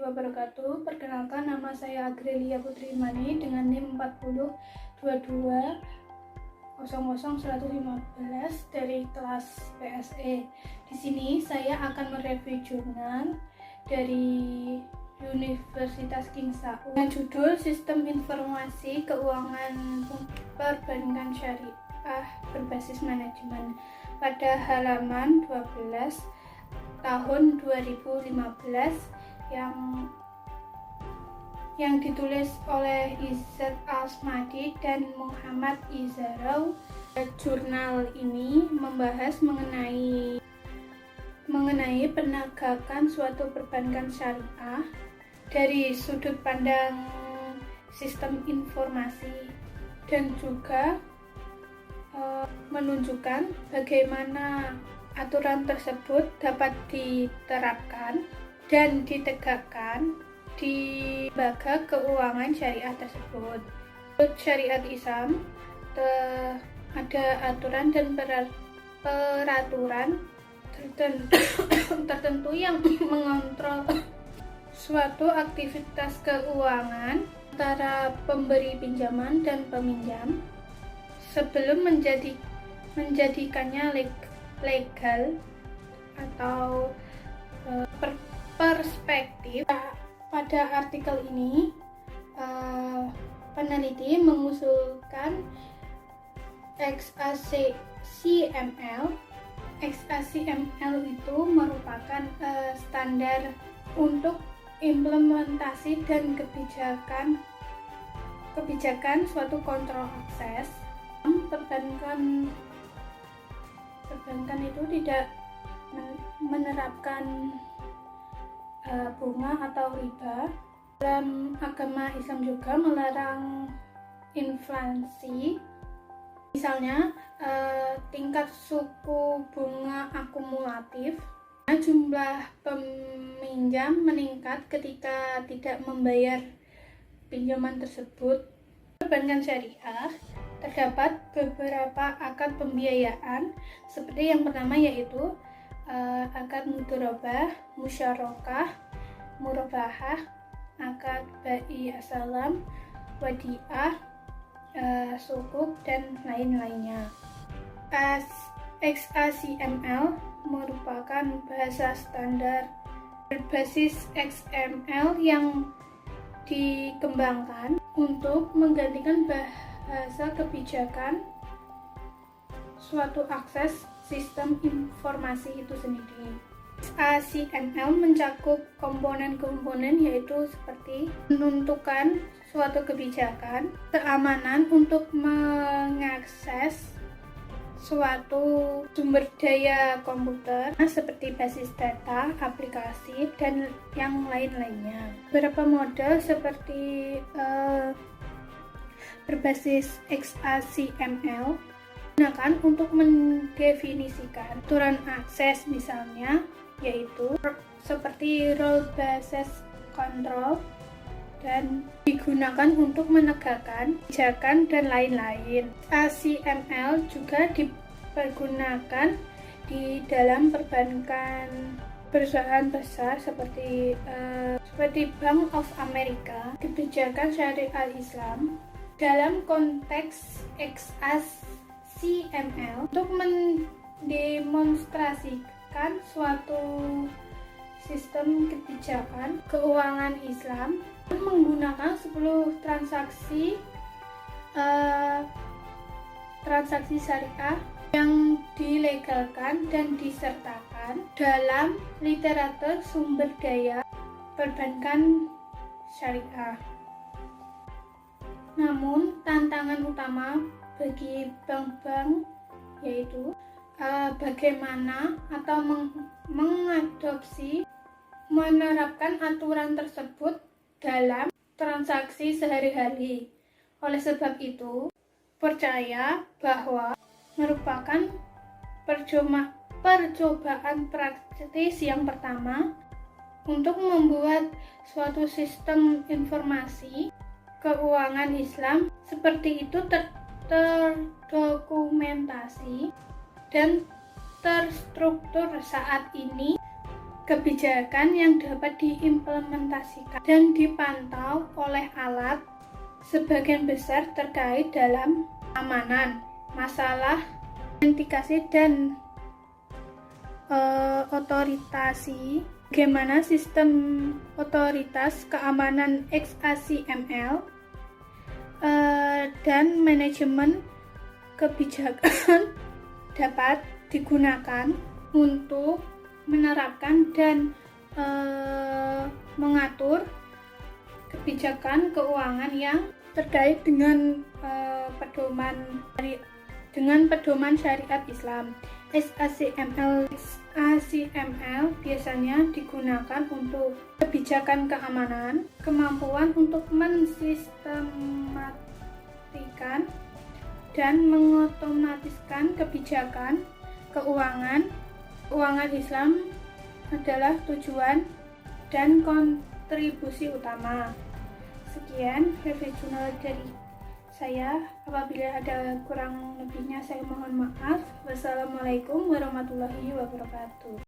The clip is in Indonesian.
wabarakatuh. Perkenalkan, nama saya Agrelia Putri Mani dengan NIM 4022000115 dari kelas PSE. Di sini saya akan mereview jurnal dari Universitas King Saud dengan judul Sistem Informasi Keuangan Perbankan Syariah Berbasis Manajemen pada halaman 12 tahun 2015 yang ditulis oleh Izzat Asmadi dan Muhammad Izharau. Jurnal ini membahas mengenai penegakan suatu perbankan syariah dari sudut pandang sistem informasi dan juga menunjukkan bagaimana aturan tersebut dapat diterapkan dan ditegakkan di lembaga keuangan syariah tersebut. Menurut syariat Islam, ada aturan dan peraturan tertentu yang mengontrol suatu aktivitas keuangan antara pemberi pinjaman dan peminjam sebelum menjadikannya legal atau perspektif. Pada artikel ini peneliti mengusulkan XACML. XACML itu merupakan standar untuk implementasi dan kebijakan suatu kontrol akses. Perbankan itu tidak menerapkan bunga atau riba. Dalam agama Islam juga melarang inflasi. Misalnya tingkat suku bunga akumulatif. Jumlah peminjam meningkat ketika tidak membayar pinjaman tersebut. Perbankan syariah terdapat beberapa akad pembiayaan, seperti yang pertama yaitu akad mudharabah, musyarakah, murabahah, akad bai asalam, wadiah, sukuk, dan lain-lainnya. XACML merupakan bahasa standar berbasis XML yang dikembangkan untuk menggantikan bahasa kebijakan suatu akses sistem informasi itu sendiri. XACML mencakup komponen-komponen yaitu seperti menentukan suatu kebijakan, keamanan untuk mengakses suatu sumber daya komputer seperti basis data, aplikasi, dan yang lain-lainnya. Beberapa model seperti berbasis XACML digunakan untuk mendefinisikan aturan akses, misalnya yaitu seperti role based control, dan digunakan untuk menegakkan kebijakan dan lain-lain. XACML juga dipergunakan di dalam perbankan perusahaan besar seperti Bank of America. Kebijakan syariah Islam dalam konteks XACML untuk mendemonstrasikan suatu sistem kebijakan keuangan Islam menggunakan 10 transaksi syariah yang dilegalkan dan disertakan dalam literatur sumber daya perbankan syariah. Namun tantangan utama bagi bank-bank yaitu bagaimana atau mengadopsi menerapkan aturan tersebut dalam transaksi sehari-hari. Oleh sebab itu, percaya bahwa merupakan percobaan praktis yang pertama untuk membuat suatu sistem informasi keuangan Islam seperti itu terdokumentasi dan terstruktur saat ini kebijakan yang dapat diimplementasikan dan dipantau oleh alat sebagian besar terkait dalam keamanan, masalah autentikasi dan otoritasi, bagaimana sistem otoritas keamanan XHTML dan manajemen kebijakan dapat digunakan untuk menerapkan dan mengatur kebijakan keuangan yang terkait dengan pedoman syariat Islam. XHTML biasanya digunakan untuk kebijakan keamanan, kemampuan untuk mensistematiskan dan mengotomatiskan kebijakan keuangan Islam adalah tujuan dan kontribusi utama. Sekian review jurnal dari saya. Apabila ada kurang lebihnya saya mohon maaf. Wassalamualaikum warahmatullahi wabarakatuh.